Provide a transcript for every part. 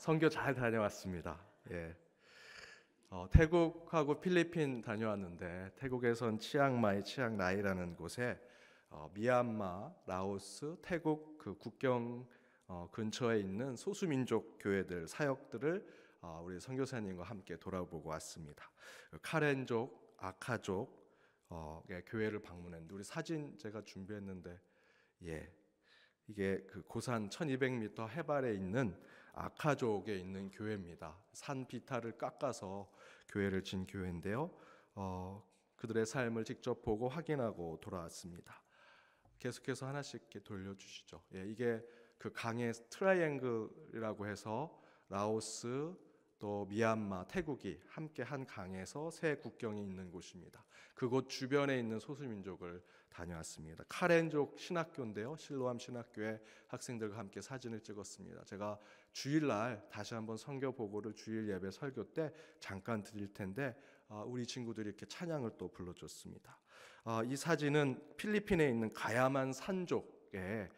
선교 잘 다녀왔습니다. 예. 태국하고 필리핀 다녀왔는데 태국에선 치앙마이라는 곳에 미얀마, 라오스, 태국 그 국경 근처에 있는 소수민족 교회들 사역들을 우리 선교사님과 함께 돌아보고 왔습니다. 카렌족, 아카족 교회를 방문했는데 우리 사진 제가 준비했는데 이게 그 고산 1200m 해발에 있는 아카족에 있는 교회입니다. 산 비탈을 깎아서 교회를 진 교회인데요. 그들의 삶을 직접 보고 확인하고 돌아왔습니다. 계속해서 하나씩 이렇게 돌려주시죠. 이게 그 강의 트라이앵글이라고 해서 라오스, 또 미얀마, 태국이 함께 한 강에서 세 국경이 있는 곳입니다. 그곳 주변에 있는 소수민족을 다녀왔습니다. 카렌족 신학교인데요. 실로암 신학교의 학생들과 함께 사진을 찍었습니다. 제가 주일날 다시 한번 선교 보고를 주일 예배 설교 때 잠깐 드릴 텐데 우리 친구들이 이렇게 찬양을 또 불러줬습니다. 이 사진은 필리핀에 있는 가야만 산족에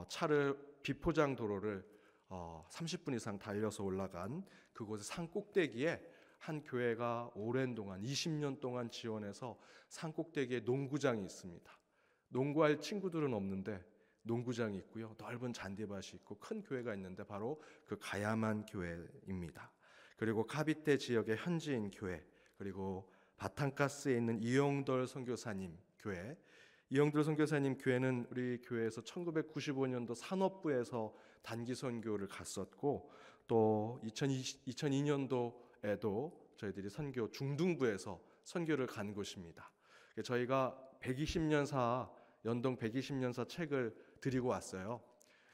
차를 비포장 도로를 30분 이상 달려서 올라간 그곳의 산 꼭대기에 한 교회가 오랜 동안 20년 동안 지원해서 산 꼭대기에 농구장이 있습니다. 농구할 친구들은 없는데 농구장이 있고요. 넓은 잔디밭이 있고 큰 교회가 있는데 바로 그 가야만 교회입니다. 그리고 카비테 지역의 현지인 교회, 그리고 바탕가스에 있는 이영돌 선교사님 교회. 이영돌 선교사님 교회는 우리 교회에서 1995년도 산업부에서 단기 선교를 갔었고 또 2002년도에도 저희들이 선교 중등부에서 선교를 간 곳입니다. 저희가 120년사 연동 120년사 책을 드리고 왔어요.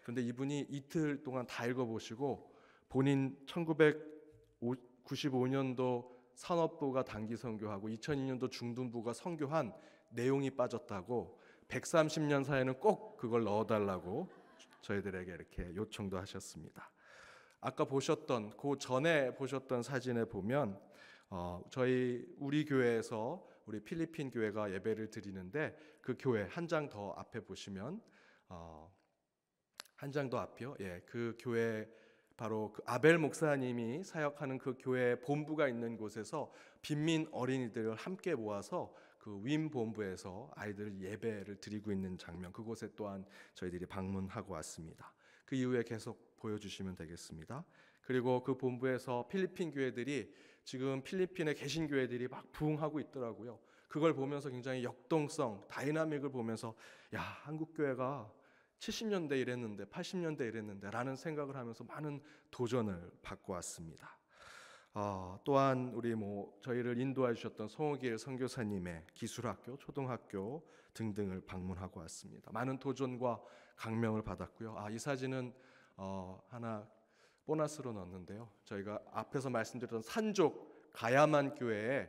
그런데 이분이 이틀 동안 다 읽어보시고 본인 1995년도 산업부가 단기 선교하고 2002년도 중등부가 선교한 내용이 빠졌다고 130년 사에는 꼭 그걸 넣어달라고 저희들에게 이렇게 요청도 하셨습니다. 아까 보셨던 그 전에 보셨던 사진에 보면 우리 교회에서 우리 필리핀 교회가 예배를 드리는데 그 교회 한 장 더 앞에 보시면 한 장 더 앞이요. 그 교회 바로 그 아벨 목사님이 사역하는 그 교회 본부가 있는 곳에서 빈민 어린이들을 함께 모아서 그 윈 본부에서 아이들 예배를 드리고 있는 장면, 그곳에 또한 저희들이 방문하고 왔습니다. 그 이후에 계속 보여주시면 되겠습니다. 그리고 그 본부에서 필리핀 교회들이 지금 필리핀에 계신 교회들이 막 부흥하고 있더라고요. 그걸 보면서 굉장히 역동성, 다이나믹을 보면서 한국 교회가 70년대 이랬는데 80년대 이랬는데 라는 생각을 하면서 많은 도전을 받고 왔습니다. 또한 우리 저희를 인도해 주셨던 송호길 선교사님의 기술학교, 초등학교 등등을 방문하고 왔습니다. 많은 도전과 강명을 받았고요. 이 사진은 하나 보너스로 넣었는데요. 저희가 앞에서 말씀드렸던 산족 가야만 교회에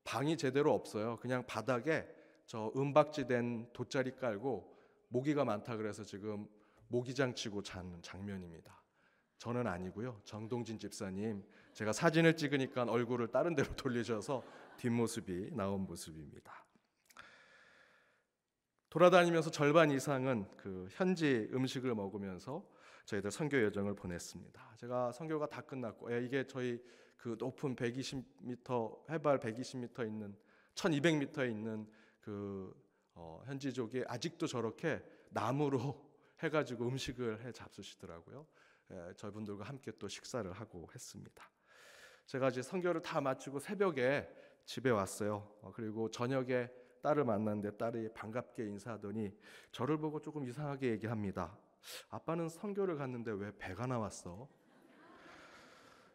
방이 제대로 없어요. 그냥 바닥에 저 은박지된 돗자리 깔고 모기가 많다 그래서 지금 모기장 치고 자는 장면입니다. 저는 아니고요. 정동진 집사님, 제가 사진을 찍으니까 얼굴을 다른 데로 돌리셔서 뒷모습이 나온 모습입니다. 돌아다니면서 절반 이상은 그 현지 음식을 먹으면서 저희들 선교 여정을 보냈습니다. 제가 선교가 다 끝났고 이게 저희 그 높은 120m 해발 120m 있는 1200m에 있는 그 현지족이 아직도 저렇게 나무로 해가지고 음식을 해 잡수시더라고요. 저분들과 함께 또 식사를 하고 했습니다. 제가 이제 선교를 다 마치고 새벽에 집에 왔어요. 그리고 저녁에 딸을 만났는데 딸이 반갑게 인사하더니 저를 보고 조금 이상하게 얘기합니다. 아빠는 선교를 갔는데 왜 배가 나왔어?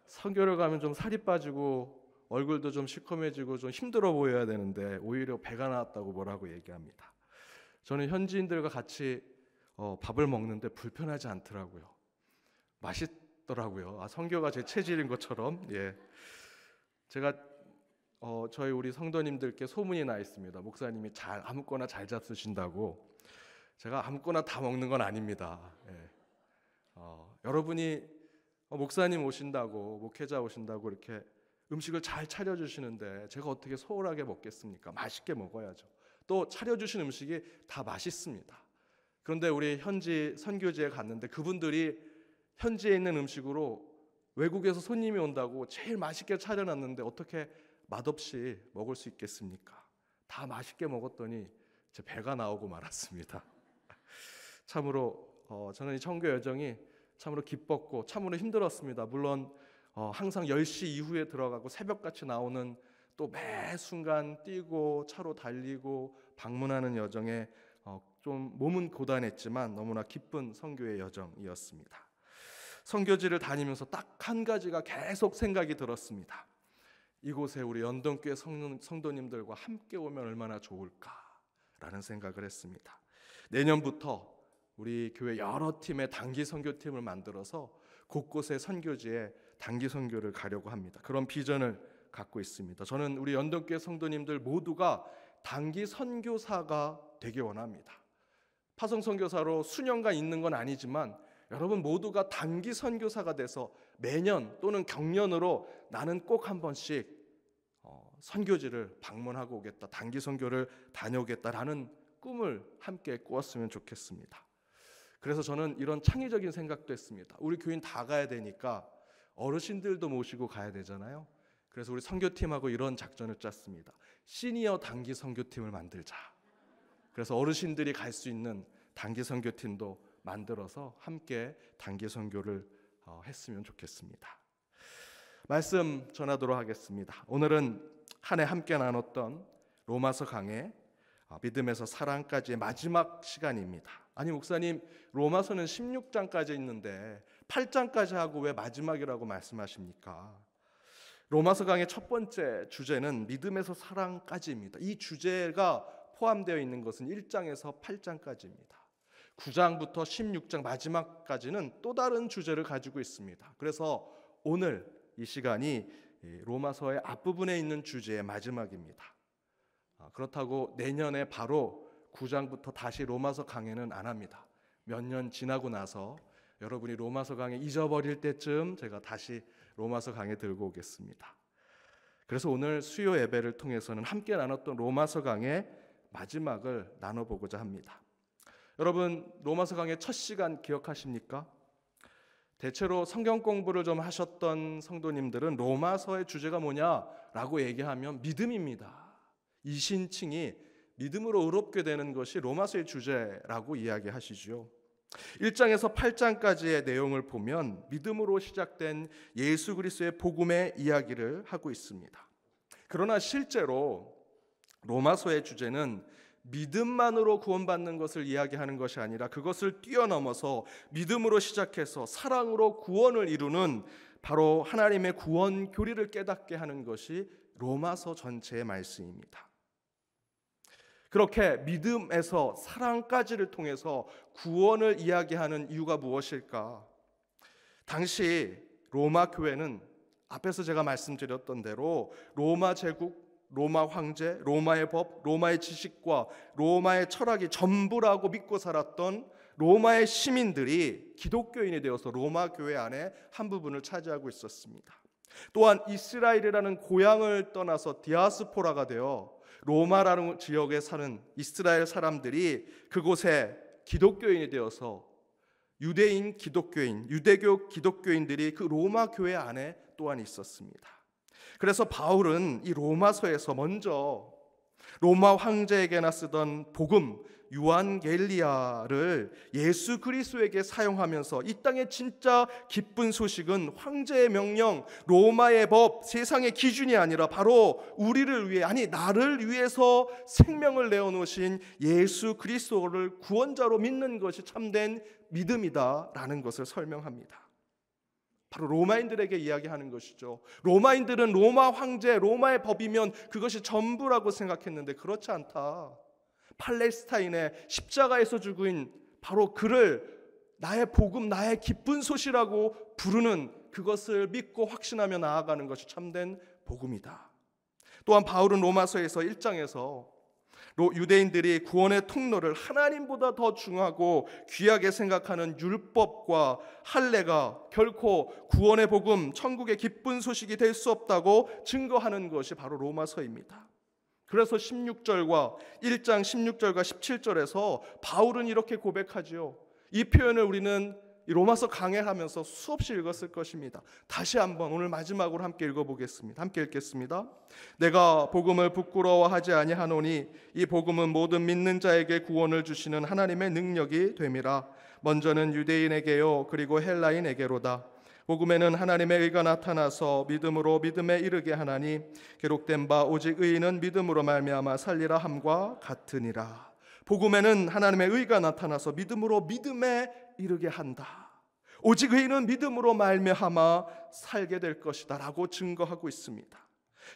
선교를 가면 좀 살이 빠지고 얼굴도 좀 시커매지고 좀 힘들어 보여야 되는데 오히려 배가 나왔다고 뭐라고 얘기합니다. 저는 현지인들과 같이 밥을 먹는데 불편하지 않더라고요. 맛있더라고요. 선교가 제 체질인 것처럼. 제가 저희 우리 성도님들께 소문이 나 있습니다. 목사님이 아무거나 잘 잡수신다고. 제가 아무거나 다 먹는 건 아닙니다. 여러분이 목사님 오신다고, 목회자 오신다고 이렇게 음식을 잘 차려주시는데 제가 어떻게 소홀하게 먹겠습니까? 맛있게 먹어야죠. 또 차려주신 음식이 다 맛있습니다. 그런데 우리 현지 선교지에 갔는데 그분들이 현지에 있는 음식으로 외국에서 손님이 온다고 제일 맛있게 차려놨는데 어떻게 맛없이 먹을 수 있겠습니까? 다 맛있게 먹었더니 제 배가 나오고 말았습니다. 참으로 저는 이 선교 여정이 참으로 기뻤고 참으로 힘들었습니다. 물론 항상 10시 이후에 들어가고 새벽같이 나오는 또 매 순간 뛰고 차로 달리고 방문하는 여정에 좀 몸은 고단했지만 너무나 기쁜 선교의 여정이었습니다. 선교지를 다니면서 딱 한 가지가 계속 생각이 들었습니다. 이곳에 우리 연동교회 성도님들과 함께 오면 얼마나 좋을까라는 생각을 했습니다. 내년부터 우리 교회 여러 팀의 단기 선교팀을 만들어서 곳곳의 선교지에 단기 선교를 가려고 합니다. 그런 비전을 갖고 있습니다. 저는 우리 연동교회 성도님들 모두가 단기 선교사가 되기 원합니다. 파송 선교사로 수년간 있는 건 아니지만 여러분 모두가 단기 선교사가 돼서 매년 또는 경년으로 나는 꼭 한 번씩 선교지를 방문하고 오겠다, 단기 선교를 다녀오겠다라는 꿈을 함께 꾸었으면 좋겠습니다. 그래서 저는 이런 창의적인 생각도 했습니다. 우리 교인 다 가야 되니까 어르신들도 모시고 가야 되잖아요. 그래서 우리 선교팀하고 이런 작전을 짰습니다. 시니어 단기 선교팀을 만들자. 그래서 어르신들이 갈 수 있는 단기 선교팀도 만들어서 함께 단기 선교를 했으면 좋겠습니다. 말씀 전하도록 하겠습니다. 오늘은 한 해 함께 나눴던 로마서 강의 믿음에서 사랑까지의 마지막 시간입니다. 아니 목사님, 로마서는 16장까지 있는데 8장까지 하고 왜 마지막이라고 말씀하십니까? 로마서 강의 첫 번째 주제는 믿음에서 사랑까지입니다. 이 주제가 포함되어 있는 것은 1장에서 8장까지입니다. 9장부터 16장 마지막까지는 또 다른 주제를 가지고 있습니다. 그래서 오늘 이 시간이 로마서의 앞부분에 있는 주제의 마지막입니다. 그렇다고 내년에 바로 9장부터 다시 로마서 강해는 안 합니다. 몇 년 지나고 나서 여러분이 로마서 강해 잊어버릴 때쯤 제가 다시 로마서 강해 들고 오겠습니다. 그래서 오늘 수요 예배를 통해서는 함께 나눴던 로마서 강의 마지막을 나눠보고자 합니다. 여러분 로마서 강의 첫 시간 기억하십니까? 대체로 성경 공부를 좀 하셨던 성도님들은 로마서의 주제가 뭐냐라고 얘기하면 믿음입니다. 이신칭이 믿음으로 의롭게 되는 것이 로마서의 주제라고 이야기하시죠. 1장에서 8장까지의 내용을 보면 믿음으로 시작된 예수 그리스도의 복음의 이야기를 하고 있습니다. 그러나 실제로 로마서의 주제는 믿음만으로 구원받는 것을 이야기하는 것이 아니라 그것을 뛰어넘어서 믿음으로 시작해서 사랑으로 구원을 이루는 바로 하나님의 구원 교리를 깨닫게 하는 것이 로마서 전체의 말씀입니다. 그렇게 믿음에서 사랑까지를 통해서 구원을 이야기하는 이유가 무엇일까? 당시 로마 교회는 앞에서 제가 말씀드렸던 대로 로마 제국, 로마 황제, 로마의 법, 로마의 지식과 로마의 철학이 전부라고 믿고 살았던 로마의 시민들이 기독교인이 되어서 로마 교회 안에 한 부분을 차지하고 있었습니다. 또한 이스라엘이라는 고향을 떠나서 디아스포라가 되어 로마라는 지역에 사는 이스라엘 사람들이 그곳에 기독교인이 되어서 유대인 기독교인, 유대교 기독교인들이 그 로마 교회 안에 또한 있었습니다. 그래서 바울은 이 로마서에서 먼저 로마 황제에게나 쓰던 복음 유한겔리아를 예수 그리스도에게 사용하면서 이 땅의 진짜 기쁜 소식은 황제의 명령, 로마의 법, 세상의 기준이 아니라 바로 우리를 위해, 아니 나를 위해서 생명을 내어놓으신 예수 그리스도를 구원자로 믿는 것이 참된 믿음이다라는 것을 설명합니다. 바로 로마인들에게 이야기하는 것이죠. 로마인들은 로마 황제, 로마의 법이면 그것이 전부라고 생각했는데 그렇지 않다. 팔레스타인의 십자가에서 죽은 바로 그를 나의 복음, 나의 기쁜 소식이라고 부르는 그것을 믿고 확신하며 나아가는 것이 참된 복음이다. 또한 바울은 로마서에서 1장에서 유대인들이 구원의 통로를 하나님보다 더 중하고 귀하게 생각하는 율법과 할례가 결코 구원의 복음, 천국의 기쁜 소식이 될 수 없다고 증거하는 것이 바로 로마서입니다. 그래서 1장 16절과 17절에서 바울은 이렇게 고백하지요. 이 표현을 우리는 이 로마서 강해하면서 수없이 읽었을 것입니다. 다시 한번 오늘 마지막으로 함께 읽어보겠습니다. 함께 읽겠습니다. 내가 복음을 부끄러워하지 아니하노니 이 복음은 모든 믿는 자에게 구원을 주시는 하나님의 능력이 됨이라. 먼저는 유대인에게요 그리고 헬라인에게로다. 복음에는 하나님의 의가 나타나서 믿음으로 믿음에 이르게 하나니 기록된 바 오직 의인은 믿음으로 말미암아 살리라 함과 같으니라. 복음에는 하나님의 의가 나타나서 믿음으로 믿음에 이르게 한다. 오직 의인은 믿음으로 말미암아 살게 될 것이다 라고 증거하고 있습니다.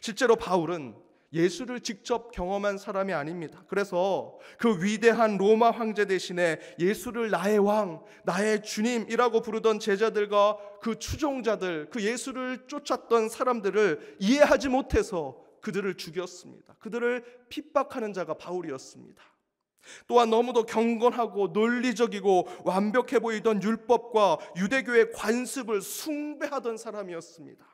실제로 바울은 예수를 직접 경험한 사람이 아닙니다. 그래서 그 위대한 로마 황제 대신에 예수를 나의 왕, 나의 주님이라고 부르던 제자들과 그 추종자들, 그 예수를 쫓았던 사람들을 이해하지 못해서 그들을 죽였습니다. 그들을 핍박하는 자가 바울이었습니다. 또한 너무도 경건하고 논리적이고 완벽해 보이던 율법과 유대교의 관습을 숭배하던 사람이었습니다.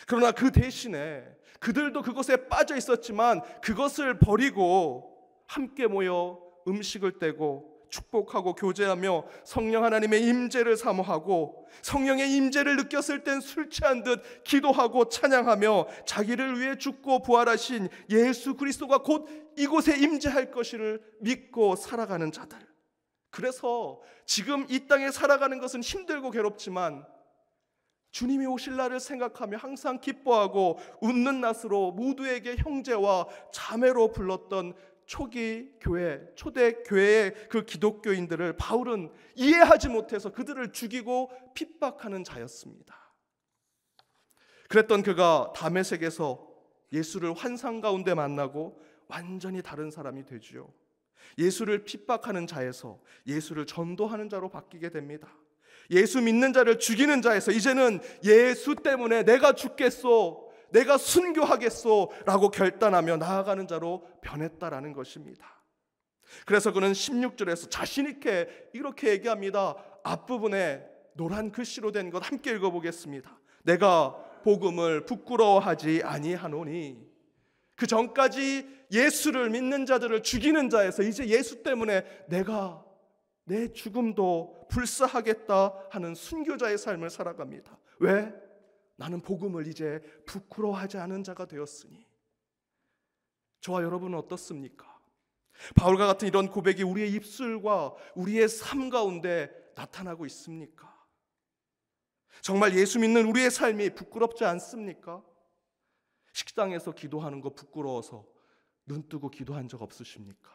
그러나 그 대신에 그들도 그것에 빠져 있었지만 그것을 버리고 함께 모여 음식을 떼고 축복하고 교제하며 성령 하나님의 임재를 사모하고 성령의 임재를 느꼈을 땐 술 취한 듯 기도하고 찬양하며 자기를 위해 죽고 부활하신 예수 그리스도가 곧 이곳에 임재할 것을 믿고 살아가는 자들. 그래서 지금 이 땅에 살아가는 것은 힘들고 괴롭지만 주님이 오실 날을 생각하며 항상 기뻐하고 웃는 낯으로 모두에게 형제와 자매로 불렀던 초기 교회, 초대 교회의 그 기독교인들을 바울은 이해하지 못해서 그들을 죽이고 핍박하는 자였습니다. 그랬던 그가 다메섹에서 예수를 환상 가운데 만나고 완전히 다른 사람이 되지요. 예수를 핍박하는 자에서 예수를 전도하는 자로 바뀌게 됩니다. 예수 믿는 자를 죽이는 자에서 이제는 예수 때문에 내가 죽겠소, 내가 순교하겠소 라고 결단하며 나아가는 자로 변했다라는 것입니다. 그래서 그는 16절에서 자신 있게 이렇게 얘기합니다. 앞부분에 노란 글씨로 된 것 함께 읽어보겠습니다. 내가 복음을 부끄러워하지 아니하노니. 그 전까지 예수를 믿는 자들을 죽이는 자에서 이제 예수 때문에 내가 내 죽음도 불사하겠다 하는 순교자의 삶을 살아갑니다. 왜? 나는 복음을 이제 부끄러워하지 않은 자가 되었으니. 저와 여러분은 어떻습니까? 바울과 같은 이런 고백이 우리의 입술과 우리의 삶 가운데 나타나고 있습니까? 정말 예수 믿는 우리의 삶이 부끄럽지 않습니까? 식당에서 기도하는 거 부끄러워서 눈 뜨고 기도한 적 없으십니까?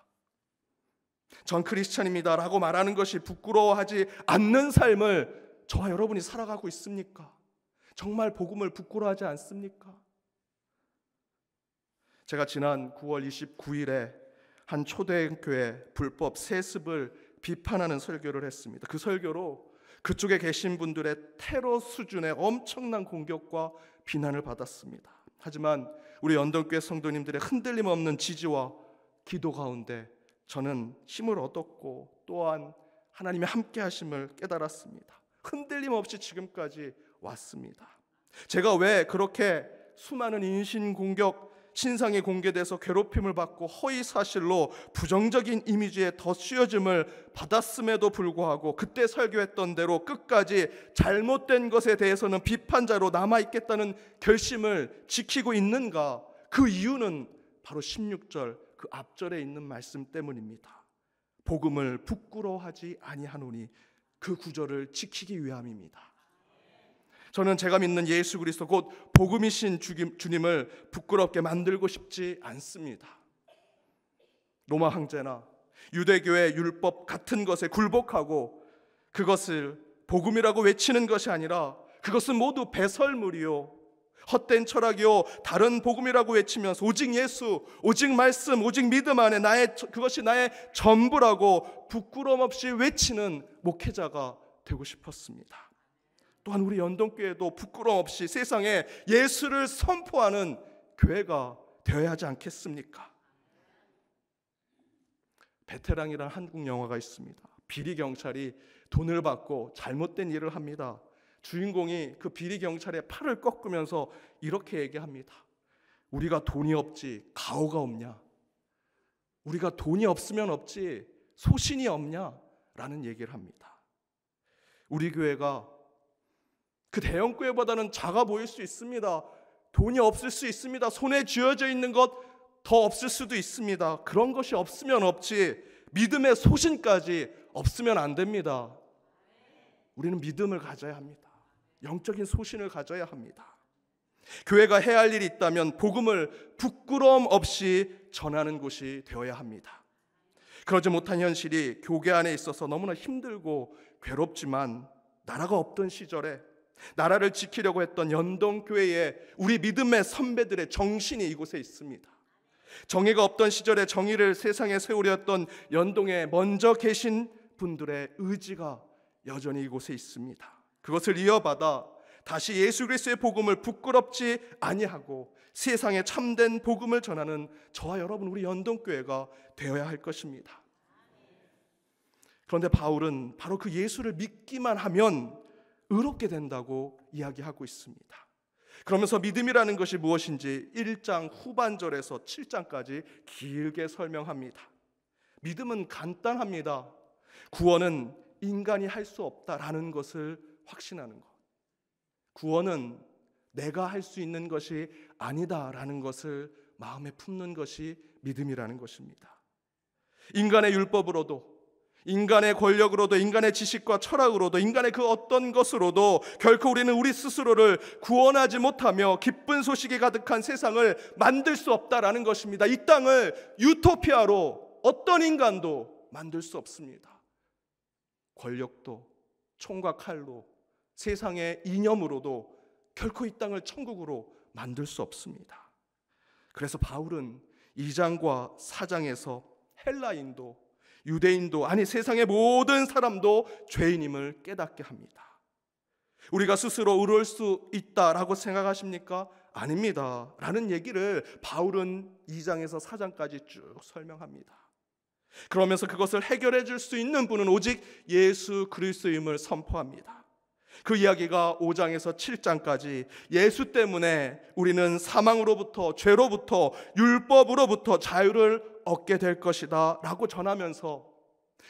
전 크리스찬입니다 라고 말하는 것이 부끄러워하지 않는 삶을 저와 여러분이 살아가고 있습니까? 정말 복음을 부끄러워하지 않습니까? 제가 지난 9월 29일에 한 초대교회 불법 세습을 비판하는 설교를 했습니다. 그 설교로 그쪽에 계신 분들의 테러 수준의 엄청난 공격과 비난을 받았습니다. 하지만 우리 연동교회 성도님들의 흔들림 없는 지지와 기도 가운데 저는 힘을 얻었고 또한 하나님의 함께 하심을 깨달았습니다. 흔들림 없이 지금까지 왔습니다. 제가 왜 그렇게 수많은 인신공격, 신상이 공개돼서 괴롭힘을 받고 허위 사실로 부정적인 이미지에 덧씌워짐을 받았음에도 불구하고 그때 설교했던 대로 끝까지 잘못된 것에 대해서는 비판자로 남아있겠다는 결심을 지키고 있는가? 그 이유는 바로 16절 그 앞절에 있는 말씀 때문입니다. 복음을 부끄러워하지 아니하노니, 그 구절을 지키기 위함입니다. 저는 제가 믿는 예수 그리스도 곧 복음이신 주님을 부끄럽게 만들고 싶지 않습니다. 로마 황제나 유대교의 율법 같은 것에 굴복하고 그것을 복음이라고 외치는 것이 아니라 그것은 모두 배설물이요 헛된 철학이요 다른 복음이라고 외치면서 오직 예수, 오직 말씀, 오직 믿음 안에 그것이 나의 전부라고 부끄러움 없이 외치는 목회자가 되고 싶었습니다. 또한 우리 연동교회도 부끄러움 없이 세상에 예수를 선포하는 교회가 되어야 하지 않겠습니까? 베테랑이라는 한국 영화가 있습니다. 비리 경찰이 돈을 받고 잘못된 일을 합니다. 주인공이 그 비리 경찰의 팔을 꺾으면서 이렇게 얘기합니다. 우리가 돈이 없지 가오가 없냐? 우리가 돈이 없으면 없지 소신이 없냐? 라는 얘기를 합니다. 우리 교회가 그 대형 교회보다는 작아 보일 수 있습니다. 돈이 없을 수 있습니다. 손에 쥐어져 있는 것 더 없을 수도 있습니다. 그런 것이 없으면 없지 믿음의 소신까지 없으면 안 됩니다. 우리는 믿음을 가져야 합니다. 영적인 소신을 가져야 합니다. 교회가 해야 할 일이 있다면 복음을 부끄러움 없이 전하는 곳이 되어야 합니다. 그러지 못한 현실이 교계 안에 있어서 너무나 힘들고 괴롭지만 나라가 없던 시절에 나라를 지키려고 했던 연동교회에 우리 믿음의 선배들의 정신이 이곳에 있습니다. 정의가 없던 시절에 정의를 세상에 세우려 했던 연동에 먼저 계신 분들의 의지가 여전히 이곳에 있습니다. 그것을 이어받아 다시 예수 그리스도의 복음을 부끄럽지 아니하고 세상에 참된 복음을 전하는 저와 여러분 우리 연동교회가 되어야 할 것입니다. 그런데 바울은 바로 그 예수를 믿기만 하면 의롭게 된다고 이야기하고 있습니다. 그러면서 믿음이라는 것이 무엇인지 1장 후반절에서 7장까지 길게 설명합니다. 믿음은 간단합니다. 구원은 인간이 할 수 없다라는 것을 확신하는 것. 구원은 내가 할 수 있는 것이 아니다라는 것을 마음에 품는 것이 믿음이라는 것입니다. 인간의 율법으로도, 인간의 권력으로도, 인간의 지식과 철학으로도, 인간의 그 어떤 것으로도 결코 우리는 우리 스스로를 구원하지 못하며 기쁜 소식이 가득한 세상을 만들 수 없다라는 것입니다. 이 땅을 유토피아로 어떤 인간도 만들 수 없습니다. 권력도, 총과 칼로, 세상의 이념으로도 결코 이 땅을 천국으로 만들 수 없습니다. 그래서 바울은 2장과 4장에서 헬라인도 유대인도 아니 세상의 모든 사람도 죄인임을 깨닫게 합니다. 우리가 스스로 의로울 수 있다라고 생각하십니까? 아닙니다 라는 얘기를 바울은 2장에서 4장까지 쭉 설명합니다. 그러면서 그것을 해결해 줄 수 있는 분은 오직 예수 그리스도임을 선포합니다. 그 이야기가 5장에서 7장까지 예수 때문에 우리는 사망으로부터, 죄로부터, 율법으로부터 자유를 얻게 될 것이다 라고 전하면서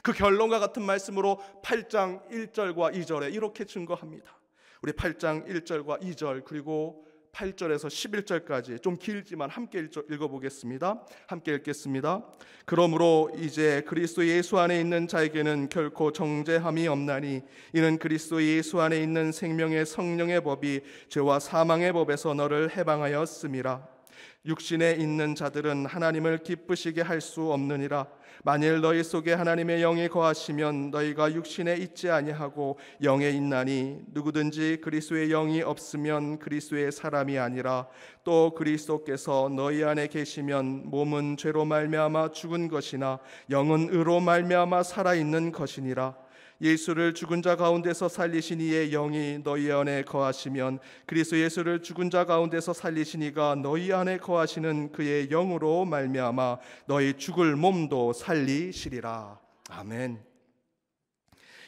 그 결론과 같은 말씀으로 8장 1절과 2절에 이렇게 증거합니다. 우리 8장 1절과 2절 그리고 8절에서 11절까지 좀 길지만 함께 읽어보겠습니다. 함께 읽겠습니다. 그러므로 이제 그리스도 예수 안에 있는 자에게는 결코 정죄함이 없나니 이는 그리스도 예수 안에 있는 생명의 성령의 법이 죄와 사망의 법에서 너를 해방하였음이라. 육신에 있는 자들은 하나님을 기쁘시게 할 수 없느니라. 만일 너희 속에 하나님의 영이 거하시면 너희가 육신에 있지 아니하고 영에 있나니 누구든지 그리스도의 영이 없으면 그리스도의 사람이 아니라. 또 그리스도께서 너희 안에 계시면 몸은 죄로 말미암아 죽은 것이나 영은 의로 말미암아 살아있는 것이니라. 예수를 죽은 자 가운데서 살리신 이의 영이 너희 안에 거하시면 그리스도 예수를 죽은 자 가운데서 살리신 이가 너희 안에 거하시는 그의 영으로 말미암아 너희 죽을 몸도 살리시리라. 아멘.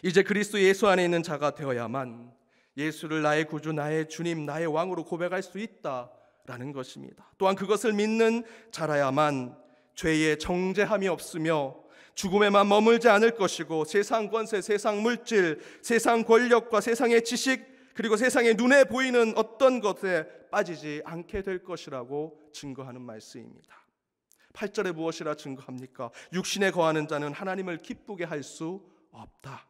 이제 그리스도 예수 안에 있는 자가 되어야만 예수를 나의 구주, 나의 주님, 나의 왕으로 고백할 수 있다라는 것입니다. 또한 그것을 믿는 자라야만 죄의 정죄함이 없으며 죽음에만 머물지 않을 것이고 세상 권세, 세상 물질, 세상 권력과 세상의 지식 그리고 세상의 눈에 보이는 어떤 것에 빠지지 않게 될 것이라고 증거하는 말씀입니다. 8절에 무엇이라 증거합니까? 육신에 거하는 자는 하나님을 기쁘게 할 수 없다.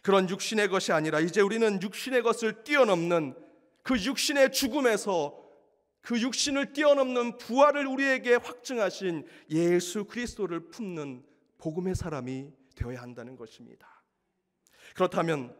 그런 육신의 것이 아니라 이제 우리는 육신의 것을 뛰어넘는 그 육신의 죽음에서 그 육신을 뛰어넘는 부활을 우리에게 확증하신 예수 그리스도를 품는 복음의 사람이 되어야 한다는 것입니다. 그렇다면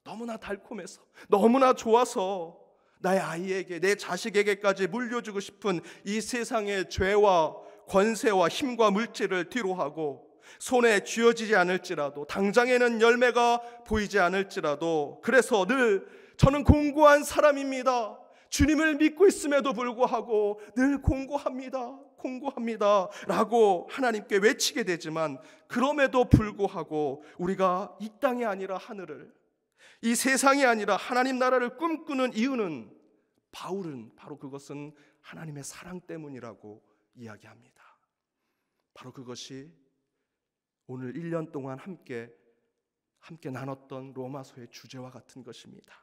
너무나 달콤해서 너무나 좋아서 나의 아이에게 내 자식에게까지 물려주고 싶은 이 세상의 죄와 권세와 힘과 물질을 뒤로하고 손에 쥐어지지 않을지라도 당장에는 열매가 보이지 않을지라도 그래서 늘 저는 공고한 사람입니다. 주님을 믿고 있음에도 불구하고 늘 공고합니다 라고 하나님께 외치게 되지만 그럼에도 불구하고 우리가 이 땅이 아니라 하늘을, 이 세상이 아니라 하나님 나라를 꿈꾸는 이유는 바울은 바로 그것은 하나님의 사랑 때문이라고 이야기합니다. 바로 그것이 오늘 1년 동안 함께 함께 나눴던 로마서의 주제와 같은 것입니다.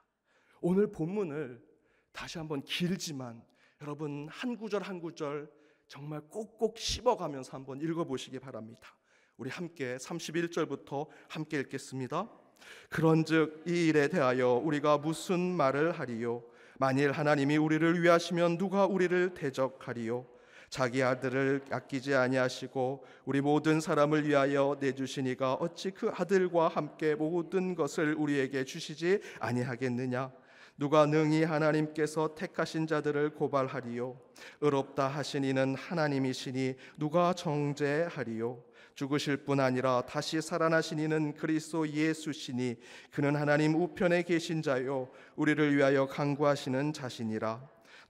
오늘 본문을 다시 한번 길지만 여러분 한 구절 한 구절 정말 꼭꼭 씹어가면서 한번 읽어보시기 바랍니다. 우리 함께 31절부터 함께 읽겠습니다. 그런즉 이 일에 대하여 우리가 무슨 말을 하리요? 만일 하나님이 우리를 위하시면 누가 우리를 대적하리요? 자기 아들을 아끼지 아니하시고 우리 모든 사람을 위하여 내주시니가 어찌 그 아들과 함께 모든 것을 우리에게 주시지 아니하겠느냐? 누가 능히 하나님께서 택하신 자들을 고발하리요? 의롭다 하신 이는 하나님이시니 누가 정죄하리요? 죽으실 뿐 아니라 다시 살아나신 이는 그리스도 예수시니 그는 하나님 우편에 계신 자요 우리를 위하여 간구하시는 자시니라.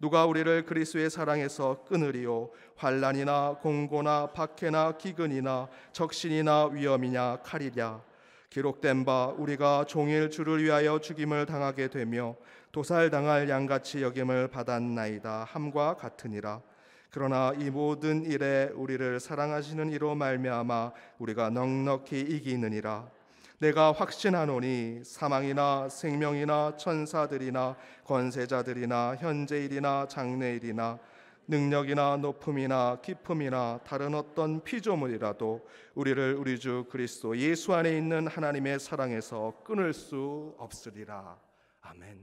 누가 우리를 그리스도의 사랑에서 끊으리요? 환난이나 공고나 박해나 기근이나 적신이나 위험이냐 칼이랴. 기록된 바 우리가 종일 주를 위하여 죽임을 당하게 되며 도살당할 양같이 여김을 받았나이다 함과 같으니라. 그러나 이 모든 일에 우리를 사랑하시는 이로 말미암아 우리가 넉넉히 이기느니라. 내가 확신하노니 사망이나 생명이나 천사들이나 권세자들이나 현재일이나 장래일이나 능력이나 높음이나 깊음이나 다른 어떤 피조물이라도 우리를 우리 주 그리스도 예수 안에 있는 하나님의 사랑에서 끊을 수 없으리라. 아멘.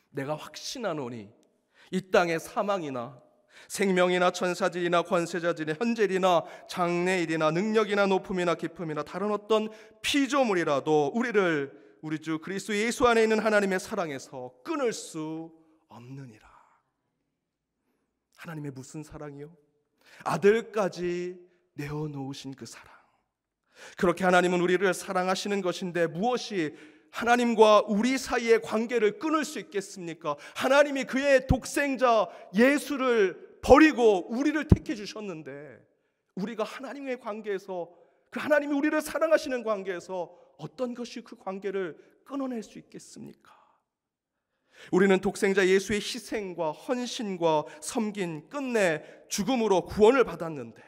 내가 확신하노니 이 땅의 사망이나 생명이나 천사들이나 권세자들이나 현재일이나 장래일이나 능력이나 높음이나 깊음이나 다른 어떤 피조물이라도 우리를 우리 주 그리스도 예수 안에 있는 하나님의 사랑에서 끊을 수 없느니라. 하나님의 무슨 사랑이요? 아들까지 내어놓으신 그 사랑. 그렇게 하나님은 우리를 사랑하시는 것인데 무엇이 하나님과 우리 사이의 관계를 끊을 수 있겠습니까? 하나님이 그의 독생자 예수를 버리고 우리를 택해 주셨는데 우리가 하나님의 관계에서 그 하나님이 우리를 사랑하시는 관계에서 어떤 것이 그 관계를 끊어낼 수 있겠습니까? 우리는 독생자 예수의 희생과 헌신과 섬긴 끝내 죽음으로 구원을 받았는데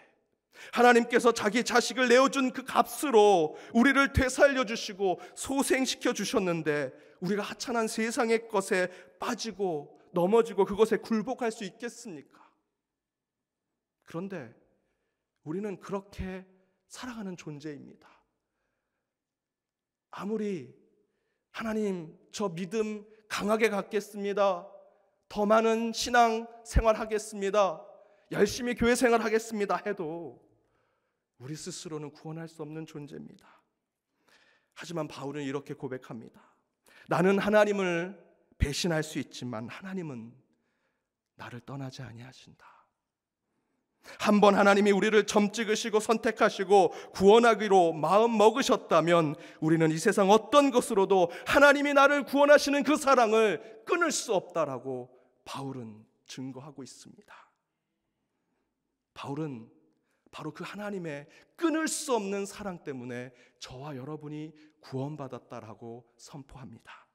하나님께서 자기 자식을 내어준 그 값으로 우리를 되살려 주시고 소생시켜 주셨는데 우리가 하찮은 세상의 것에 빠지고 넘어지고 그것에 굴복할 수 있겠습니까? 그런데 우리는 그렇게 살아가는 존재입니다. 아무리 하나님 저 믿음 강하게 갖겠습니다, 더 많은 신앙 생활하겠습니다, 열심히 교회 생활하겠습니다 해도 우리 스스로는 구원할 수 없는 존재입니다. 하지만 바울은 이렇게 고백합니다. 나는 하나님을 배신할 수 있지만 하나님은 나를 떠나지 아니하신다. 한번 하나님이 우리를 점 찍으시고 선택하시고 구원하기로 마음 먹으셨다면 우리는 이 세상 어떤 것으로도 하나님이 나를 구원하시는 그 사랑을 끊을 수 없다라고 바울은 증거하고 있습니다. 바울은 바로 그 하나님의 끊을 수 없는 사랑 때문에 저와 여러분이 구원받았다라고 선포합니다.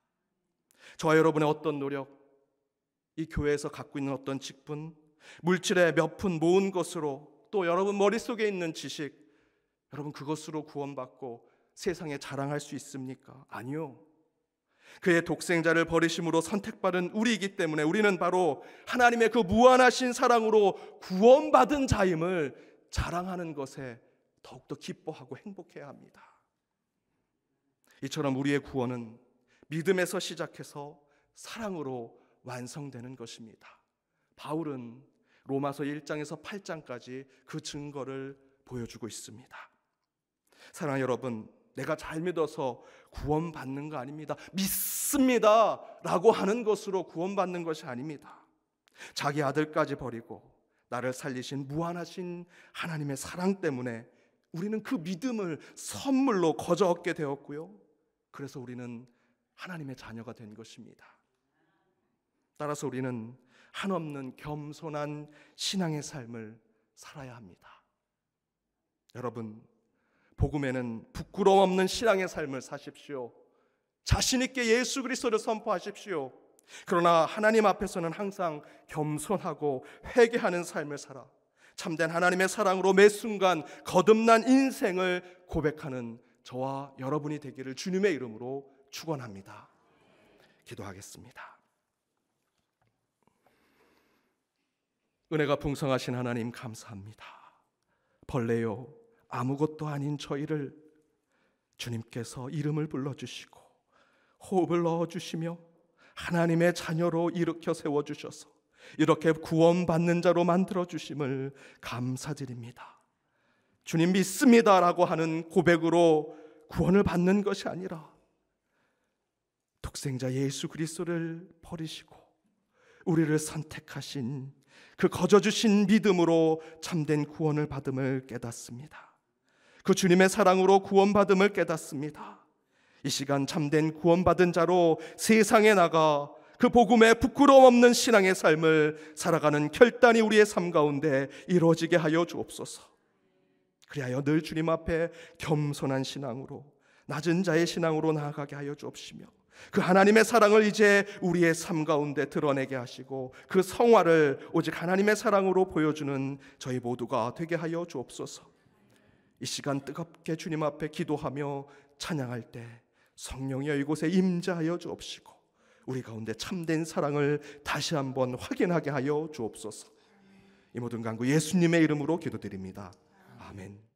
저와 여러분의 어떤 노력, 이 교회에서 갖고 있는 어떤 직분, 물질의 몇 푼 모은 것으로 또 여러분 머릿속에 있는 지식, 여러분 그것으로 구원받고 세상에 자랑할 수 있습니까? 아니요. 그의 독생자를 버리심으로 선택받은 우리이기 때문에 우리는 바로 하나님의 그 무한하신 사랑으로 구원받은 자임을 자랑하는 것에 더욱더 기뻐하고 행복해야 합니다. 이처럼 우리의 구원은 믿음에서 시작해서 사랑으로 완성되는 것입니다. 바울은 로마서 1장에서 8장까지 그 증거를 보여주고 있습니다. 사랑하는 여러분, 내가 잘 믿어서 구원받는 거 아닙니다. 믿습니다 라고 하는 것으로 구원받는 것이 아닙니다. 자기 아들까지 버리고 나를 살리신 무한하신 하나님의 사랑 때문에 우리는 그 믿음을 선물로 거저 얻게 되었고요, 그래서 우리는 하나님의 자녀가 된 것입니다. 따라서 우리는 한없는 겸손한 신앙의 삶을 살아야 합니다. 여러분, 복음에는 부끄러움 없는 신앙의 삶을 사십시오. 자신 있게 예수 그리스도를 선포하십시오. 그러나 하나님 앞에서는 항상 겸손하고 회개하는 삶을 살아 참된 하나님의 사랑으로 매 순간 거듭난 인생을 고백하는 저와 여러분이 되기를 주님의 이름으로 축원합니다. 기도하겠습니다. 은혜가 풍성하신 하나님 감사합니다. 벌레요 아무것도 아닌 저희를 주님께서 이름을 불러주시고 호흡을 넣어주시며 하나님의 자녀로 일으켜 세워주셔서 이렇게 구원받는 자로 만들어주심을 감사드립니다. 주님 믿습니다라고 하는 고백으로 구원을 받는 것이 아니라 독생자 예수 그리스도를 버리시고 우리를 선택하신 그 거저주신 믿음으로 참된 구원을 받음을 깨닫습니다. 그 주님의 사랑으로 구원받음을 깨닫습니다. 이 시간 참된 구원받은 자로 세상에 나가 그 복음에 부끄러움 없는 신앙의 삶을 살아가는 결단이 우리의 삶 가운데 이루어지게 하여 주옵소서. 그리하여 늘 주님 앞에 겸손한 신앙으로 낮은 자의 신앙으로 나아가게 하여 주옵시며 그 하나님의 사랑을 이제 우리의 삶 가운데 드러내게 하시고 그 성화를 오직 하나님의 사랑으로 보여주는 저희 모두가 되게 하여 주옵소서. 이 시간 뜨겁게 주님 앞에 기도하며 찬양할 때 성령이여 이곳에 임재하여 주옵시고 우리 가운데 참된 사랑을 다시 한번 확인하게 하여 주옵소서. 이 모든 간구 예수님의 이름으로 기도드립니다. 아멘.